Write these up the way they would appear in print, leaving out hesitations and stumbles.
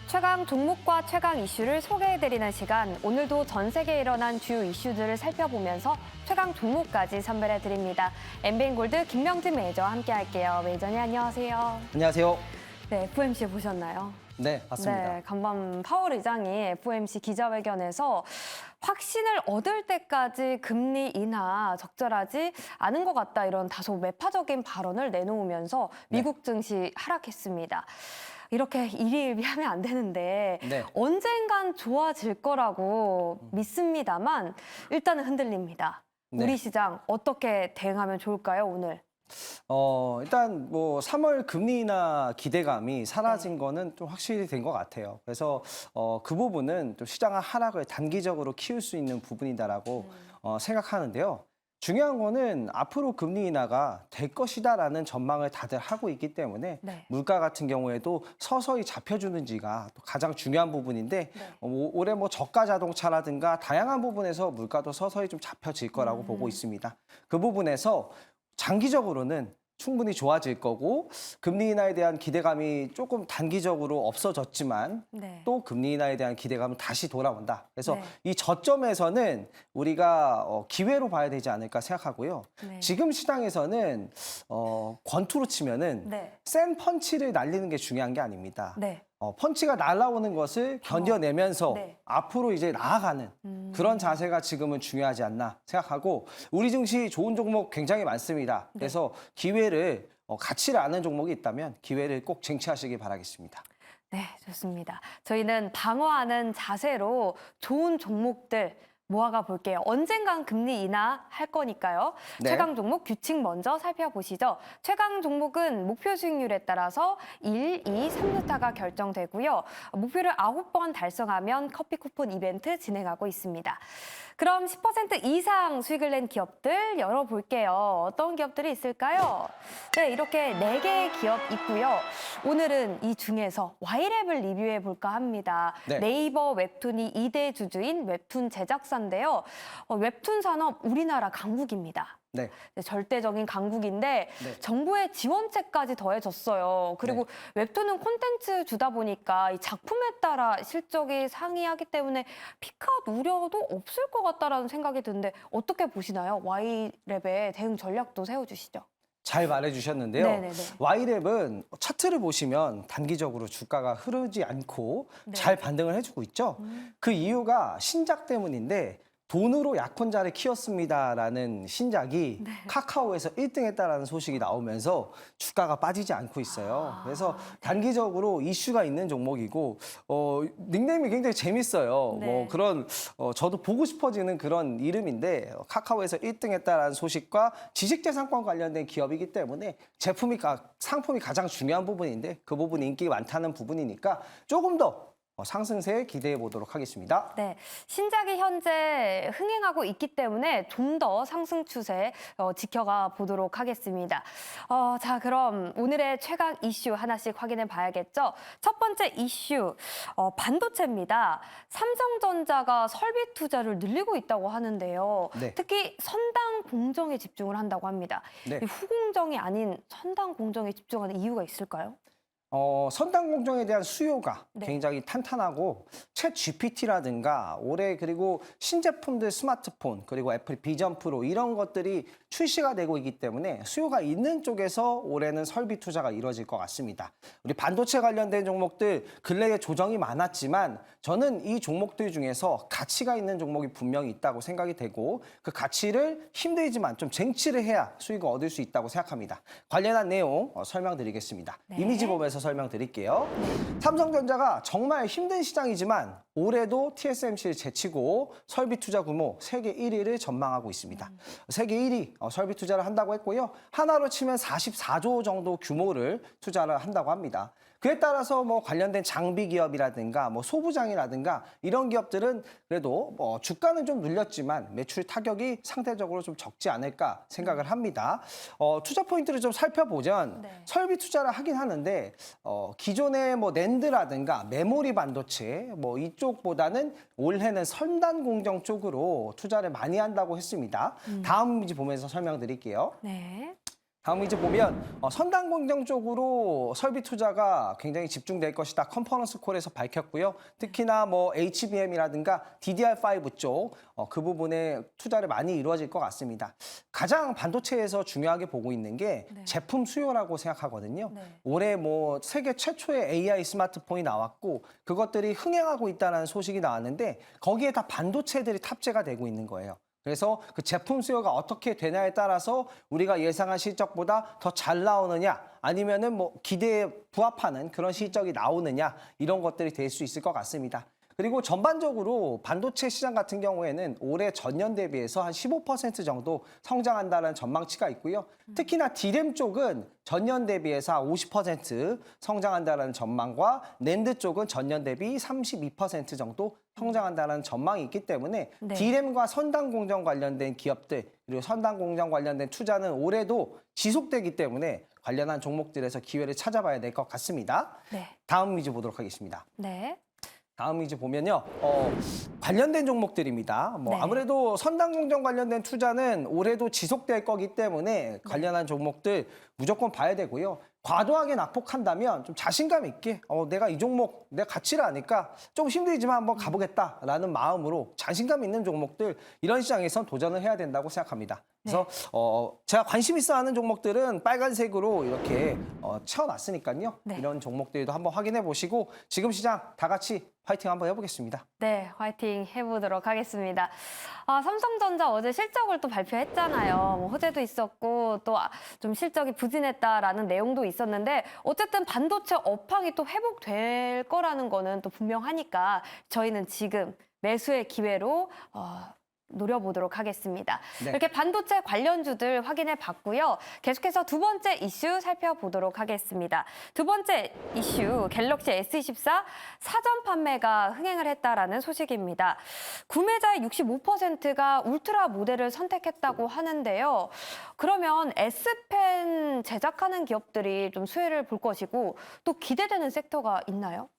최강 종목과 최강 이슈를 소개해드리는 시간. 오늘도 전 세계에 일어난 주요 이슈들을 살펴보면서 최강 종목까지 선별해드립니다. 엠비엔골드 김명진 매니저와 함께할게요. 매니저님 안녕하세요. 안녕하세요. 네, FOMC 보셨나요? 네, 맞습니다. 네, 간밤 파월 의장이 FOMC 기자회견에서 확신을 얻을 때까지 금리 인하 적절하지 않은 것 같다, 이런 다소 매파적인 발언을 내놓으면서 미국 증시 하락했습니다. 이렇게 일희일비하면 안 되는데 네. 언젠간 좋아질 거라고 믿습니다만 일단은 흔들립니다. 네. 우리 시장 어떻게 대응하면 좋을까요, 오늘? 일단 뭐 3월 금리 인하 기대감이 사라진 네. 거는 좀 확실히 된 것 같아요. 그래서 그 부분은 또 시장의 하락을 단기적으로 키울 수 있는 부분이다라고 생각하는데요. 중요한 거는 앞으로 금리 인하가 될 것이다라는 전망을 다들 하고 있기 때문에 네. 물가 같은 경우에도 서서히 잡혀주는지가 또 가장 중요한 부분인데 네. 올해 뭐 저가 자동차라든가 다양한 부분에서 물가도 서서히 좀 잡혀질 거라고 보고 있습니다. 그 부분에서 장기적으로는 충분히 좋아질 거고 금리 인하에 대한 기대감이 조금 단기적으로 없어졌지만 네. 또 금리 인하에 대한 기대감은 다시 돌아온다. 그래서 네. 이 저점에서는 우리가 기회로 봐야 되지 않을까 생각하고요. 네. 지금 시장에서는 권투로 치면은 네. 센 펀치를 날리는 게 중요한 게 아닙니다. 네. 펀치가 날아오는 것을 견뎌내면서 네. 앞으로 이제 나아가는 그런 자세가 지금은 중요하지 않나 생각하고 우리 증시 좋은 종목 굉장히 많습니다. 네. 그래서 기회를 가치를 아는 종목이 있다면 기회를 꼭 쟁취하시기 바라겠습니다. 네, 좋습니다. 저희는 방어하는 자세로 좋은 종목들 모아가 볼게요. 언젠간 금리 인하 할 거니까요. 네. 최강 종목 규칙 먼저 살펴보시죠. 최강 종목은 목표 수익률에 따라서 1, 2, 3루타가 결정되고요. 목표를 9번 달성하면 커피 쿠폰 이벤트 진행하고 있습니다. 그럼 10% 이상 수익을 낸 기업들 열어볼게요. 어떤 기업들이 있을까요? 네, 이렇게 4개의 기업 있고요. 오늘은 이 중에서 Y랩을 리뷰해 볼까 합니다. 네. 네이버 웹툰이 2대 주주인 웹툰 제작사인데요. 웹툰 산업 우리나라 강국입니다. 네. 절대적인 강국인데 네. 정부의 지원책까지 더해졌어요. 그리고 웹툰은 콘텐츠 주다 보니까 이 작품에 따라 실적이 상이하기 때문에 피크아웃 우려도 없을 것 같다라는 생각이 드는데 어떻게 보시나요? Y랩의 대응 전략도 세워주시죠. 잘 말해주셨는데요. 네네네. Y랩은 차트를 보시면 단기적으로 주가가 흐르지 않고 네. 잘 반등을 해주고 있죠. 그 이유가 신작 때문인데 돈으로 약혼자를 키웠습니다라는 신작이 카카오에서 1등했다라는 소식이 나오면서 주가가 빠지지 않고 있어요. 그래서 단기적으로 이슈가 있는 종목이고 닉네임이 굉장히 재밌어요. 네. 뭐 그런 저도 보고 싶어지는 그런 이름인데 카카오에서 1등했다라는 소식과 지식재산권 관련된 기업이기 때문에 상품이 가장 중요한 부분인데 그 부분이 인기가 많다는 부분이니까 조금 더 상승세 기대해 보도록 하겠습니다. 네, 신작이 현재 흥행하고 있기 때문에 좀 더 상승 추세 지켜가 보도록 하겠습니다. 자, 그럼 오늘의 최강 이슈 하나씩 확인해 봐야겠죠. 첫 번째 이슈, 반도체입니다. 삼성전자가 설비 투자를 늘리고 있다고 하는데요. 네. 특히 선당 공정에 집중을 한다고 합니다. 네. 이 후공정이 아닌 선당 공정에 집중하는 이유가 있을까요? 선당 공정에 대한 수요가 네. 굉장히 탄탄하고 챗 GPT라든가 올해 그리고 신제품들 스마트폰 그리고 애플 비전 프로 이런 것들이 출시가 되고 있기 때문에 수요가 있는 쪽에서 올해는 설비 투자가 이루어질 것 같습니다. 우리 반도체 관련된 종목들 근래에 조정이 많았지만 저는 이 종목들 중에서 가치가 있는 종목이 분명히 있다고 생각이 되고 그 가치를 힘들지만 좀 쟁취를 해야 수익을 얻을 수 있다고 생각합니다. 관련한 내용 설명드리겠습니다. 네. 이미지 보면서 설명드릴게요. 삼성전자가 정말 힘든 시장이지만 올해도 TSMC를 제치고 설비 투자 규모 세계 1위를 전망하고 있습니다. 세계 1위 설비 투자를 한다고 했고요. 하나로 치면 44조 정도 규모를 투자를 한다고 합니다. 그에 따라서 뭐 관련된 장비 기업이라든가 뭐 소부장이라든가 이런 기업들은 그래도 주가는 좀 눌렸지만 매출 타격이 상대적으로 좀 적지 않을까 생각을 합니다. 투자 포인트를 좀 살펴보면 설비 투자를 하긴 하는데 기존의 뭐 낸드라든가 메모리 반도체 뭐 이쪽보다는 올해는 선단 공정 쪽으로 투자를 많이 한다고 했습니다. 다음 이미지 보면서 설명드릴게요. 네. 다음 이제 보면 선단 공정 쪽으로 설비 투자가 굉장히 집중될 것이다. 컨퍼런스 콜에서 밝혔고요. 특히나 뭐 HBM이라든가 DDR5 쪽 그 부분에 투자를 많이 이루어질 것 같습니다. 가장 반도체에서 중요하게 보고 있는 게 네. 제품 수요라고 생각하거든요. 네. 올해 뭐 세계 최초의 AI 스마트폰이 나왔고 그것들이 흥행하고 있다는 소식이 나왔는데 거기에 다 반도체들이 탑재가 되고 있는 거예요. 그래서 그 제품 수요가 어떻게 되냐에 따라서 우리가 예상한 실적보다 더 잘 나오느냐 아니면은 뭐 기대에 부합하는 그런 실적이 나오느냐 이런 것들이 될 수 있을 것 같습니다. 그리고 전반적으로 반도체 시장 같은 경우에는 올해 전년 대비해서 한 15% 정도 성장한다는 전망치가 있고요. 특히나 D램 쪽은 전년 대비해서 한 50% 성장한다는 전망과 낸드 쪽은 전년 대비 32% 정도 성장한다는 전망이 있기 때문에 네. D램과 선단 공정 관련된 기업들 그리고 선단 공정 관련된 투자는 올해도 지속되기 때문에 관련한 종목들에서 기회를 찾아봐야 될 것 같습니다. 네. 다음 위주 보도록 하겠습니다. 네. 다음 이제 보면요, 관련된 종목들입니다. 뭐 네. 아무래도 선단 공정 관련된 투자는 올해도 지속될 거기 때문에 관련한 종목들 무조건 봐야 되고요. 과도하게 낙폭한다면 좀 자신감 있게 내가 이 종목 내가 가치를 아니까 좀 힘들지만 한번 가보겠다라는 마음으로 자신감 있는 종목들 이런 시장에선 도전을 해야 된다고 생각합니다. 그래서 제가 관심 있어 하는 종목들은 빨간색으로 이렇게 채워놨으니까요. 네. 이런 종목들도 한번 확인해 보시고 지금 시장 다 같이 파이팅 한번 해보겠습니다. 네, 화이팅 해보도록 하겠습니다. 삼성전자 어제 실적을 또 발표했잖아요. 뭐 호재도 있었고 또 좀 실적이 부진했다라는 내용도 있었는데 어쨌든 반도체 업황이 또 회복될 거라는 거는 또 분명하니까 저희는 지금 매수의 기회로 노려보도록 하겠습니다. 네. 이렇게 반도체 관련주들 확인해 봤고요. 계속해서 두 번째 이슈 살펴보도록 하겠습니다. 두 번째 이슈, 갤럭시 S24 사전 판매가 흥행을 했다라는 소식입니다. 구매자의 65%가 울트라 모델을 선택했다고 하는데요. 그러면 S펜 제작하는 기업들이 좀 수혜를 볼 것이고 또 기대되는 섹터가 있나요?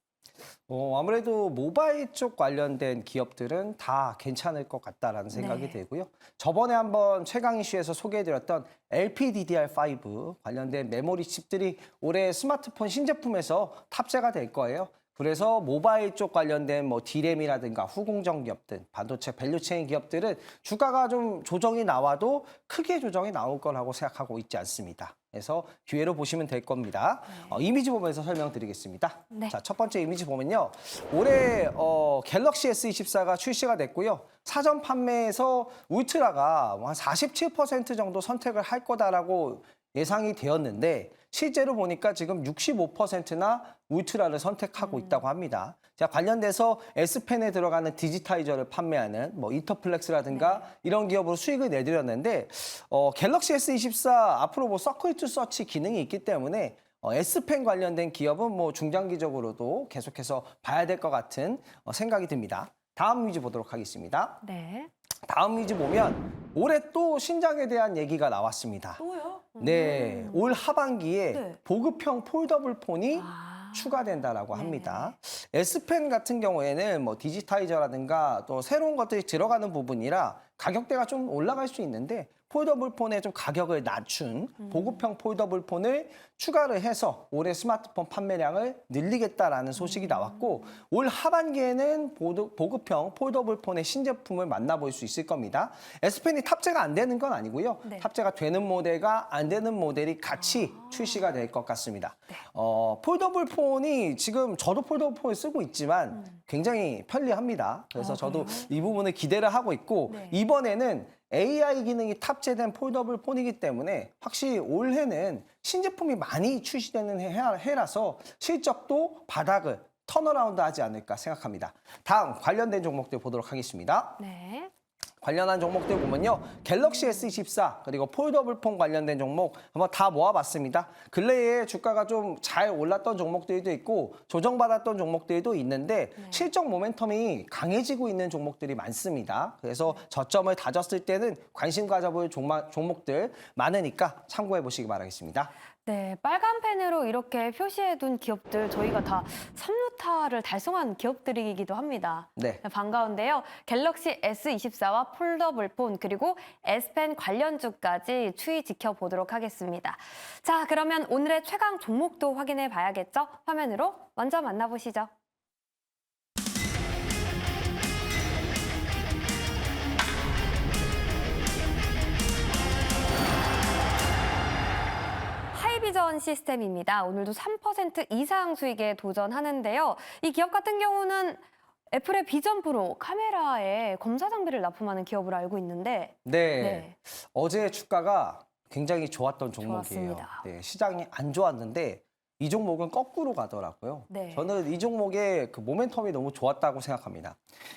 아무래도 모바일 쪽 관련된 기업들은 다 괜찮을 것 같다라는 생각이 네. 들고요. 저번에 한번 최강 이슈에서 소개해드렸던 LPDDR5 관련된 메모리 칩들이 올해 스마트폰 신제품에서 탑재가 될 거예요. 그래서 모바일 쪽 관련된 뭐 D램이라든가 후공정 기업들, 반도체 밸류체인 기업들은 주가가 좀 조정이 나와도 크게 조정이 나올 거라고 생각하고 있지 않습니다. 그래서 기회로 보시면 될 겁니다. 이미지 보면서 설명드리겠습니다. 네. 자, 첫 번째 이미지 보면요. 올해 갤럭시 S24가 출시가 됐고요. 사전 판매에서 울트라가 한 47% 정도 선택을 할 거다라고 예상이 되었는데 실제로 보니까 지금 65%나 울트라를 선택하고 있다고 합니다. 자, 관련돼서 S펜에 들어가는 디지타이저를 판매하는 뭐 인터플렉스라든가 이런 기업으로 수익을 내드렸는데 갤럭시 S24 앞으로 뭐 서클 투 서치 기능이 있기 때문에 S펜 관련된 기업은 뭐 중장기적으로도 계속해서 봐야 될 것 같은 생각이 듭니다. 다음 위주 보도록 하겠습니다. 네. 다음 위주 보면 올해 또 신작에 대한 얘기가 나왔습니다. 또요? 네, 올 하반기에 네. 보급형 폴더블 폰이 추가된다라고 합니다. S펜 같은 경우에는 뭐 디지타이저라든가 또 새로운 것들이 들어가는 부분이라 가격대가 좀 올라갈 수 있는데 폴더블 폰에 좀 가격을 낮춘 보급형 폴더블 폰을 추가를 해서 올해 스마트폰 판매량을 늘리겠다라는 소식이 나왔고 올 하반기에는 보급형 폴더블 폰의 신제품을 만나볼 수 있을 겁니다. S펜이 탑재가 안 되는 건 아니고요. 네. 탑재가 되는 모델과 안 되는 모델이 같이 출시가 될 것 같습니다. 폴더블 폰이 지금 저도 폴더블 폰을 쓰고 있지만 굉장히 편리합니다. 그래서 저도 그래요? 이 부분을 기대를 하고 있고 네. 이번에는 AI 기능이 탑재된 폴더블 폰이기 때문에 확실히 올해는 신제품이 많이 출시되는 해라서 실적도 바닥을 턴어라운드 하지 않을까 생각합니다. 다음 관련된 종목들 보도록 하겠습니다. 네. 관련한 종목들 보면요. 갤럭시 S24 그리고 폴더블 폰 관련된 종목 한번 다 모아봤습니다. 근래에 주가가 좀 잘 올랐던 종목들도 있고 조정받았던 종목들도 있는데 실적 모멘텀이 강해지고 있는 종목들이 많습니다. 그래서 저점을 다졌을 때는 관심 가져볼 종목들 많으니까 참고해 보시기 바라겠습니다. 네, 빨간 펜으로 이렇게 표시해둔 기업들 저희가 다 1000타를 달성한 기업들이기도 합니다. 네. 반가운데요. 갤럭시 S24와 폴더블폰 그리고 S펜 관련주까지 추이 지켜보도록 하겠습니다. 자, 그러면 오늘의 최강 종목도 확인해 봐야겠죠? 화면으로 먼저 만나보시죠. 하이비전 시스템입니다. 오늘도 3% 이상 수익에 도전하는데요. 이 기업 같은 경우는 애플의 비전 프로 카메라에 검사 장비를 납품하는 기업으로 알고 있는데 네. 어제 주가가 굉장히 좋았던 종목이에요. 좋았습니다. 네, 시장이 안 좋았는데 이 종목은 거꾸로 가더라고요. 네. 저는 이 종목의 그 모멘텀이 너무 좋았다고 생각합니다.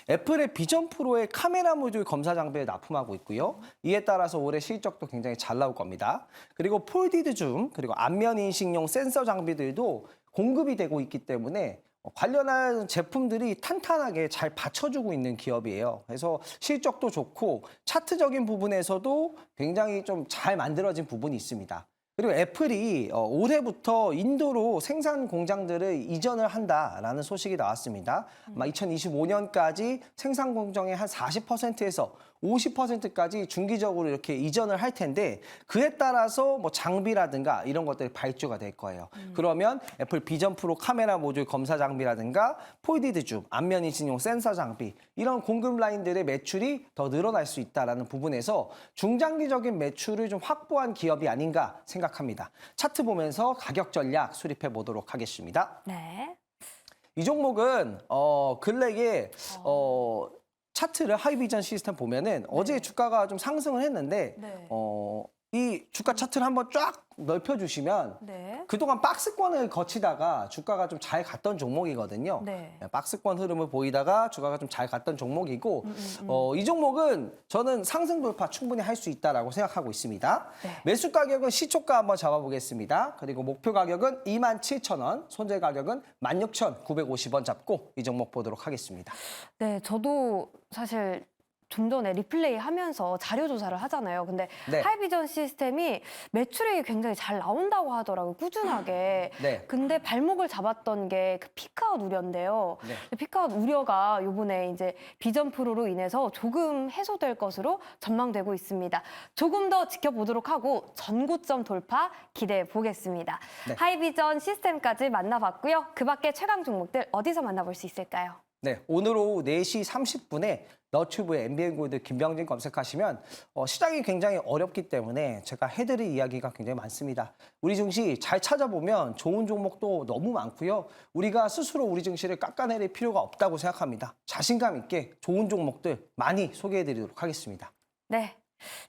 애플의 비전 프로의 카메라 모듈 검사 장비에 납품하고 있고요. 이에 따라서 올해 실적도 굉장히 잘 나올 겁니다. 그리고 폴디드 줌, 그리고 안면 인식용 센서 장비들도 공급이 되고 있기 때문에 관련한 제품들이 탄탄하게 잘 받쳐주고 있는 기업이에요. 그래서 실적도 좋고 차트적인 부분에서도 굉장히 좀 잘 만들어진 부분이 있습니다. 그리고 애플이 올해부터 인도로 생산 공장들을 이전을 한다라는 소식이 나왔습니다. 아마 2025년까지 생산 공정의 한 40%에서 50%까지 중기적으로 이렇게 이전을 할 텐데 그에 따라서 뭐 장비라든가 이런 것들이 발주가 될 거예요. 그러면 애플 비전 프로 카메라 모듈 검사 장비라든가 폴디드 줌, 안면 인식용 센서 장비 이런 공급 라인들의 매출이 더 늘어날 수 있다라는 부분에서 중장기적인 매출을 좀 확보한 기업이 아닌가 생각합니다. 차트 보면서 가격 전략 수립해 보도록 하겠습니다. 네. 이 종목은 근래에 차트를 하이비전 시스템 보면은 어제 주가가 좀 상승을 했는데 네. 이 주가 차트를 한번 쫙 넓혀주시면 네. 그동안 박스권을 거치다가 주가가 좀 잘 갔던 종목이거든요. 네. 박스권 흐름을 보이다가 주가가 좀 잘 갔던 종목이고 이 종목은 저는 상승 돌파 충분히 할 수 있다라고 생각하고 있습니다. 네. 매수 가격은 시초가 한번 잡아보겠습니다. 그리고 목표 가격은 27,000원, 손절 가격은 16,950원 잡고 이 종목 보도록 하겠습니다. 네, 저도 사실 좀 전에 리플레이 하면서 자료 조사를 하잖아요. 근데 네. 하이비전 시스템이 매출이 굉장히 잘 나온다고 하더라고요. 꾸준하게. 네. 근데 발목을 잡았던 게 그 피크아웃 우려인데요. 네. 피크아웃 우려가 이번에 이제 비전 프로로 인해서 조금 해소될 것으로 전망되고 있습니다. 조금 더 지켜보도록 하고 전고점 돌파 기대해 보겠습니다. 네. 하이비전 시스템까지 만나봤고요. 그 밖에 최강 종목들 어디서 만나볼 수 있을까요? 네, 오늘 오후 4시 30분에 너튜브에 NBA 골드 김병진 검색하시면 시장이 굉장히 어렵기 때문에 제가 해드릴 이야기가 굉장히 많습니다. 우리 증시 잘 찾아보면 좋은 종목도 너무 많고요. 우리가 스스로 우리 증시를 깎아내릴 필요가 없다고 생각합니다. 자신감 있게 좋은 종목들 많이 소개해드리도록 하겠습니다. 네.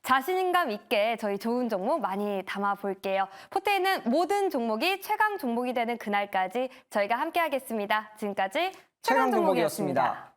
자신감 있게 저희 좋은 종목 많이 담아볼게요. 포트에는 모든 종목이 최강 종목이 되는 그날까지 저희가 함께하겠습니다. 지금까지 최강 종목이었습니다.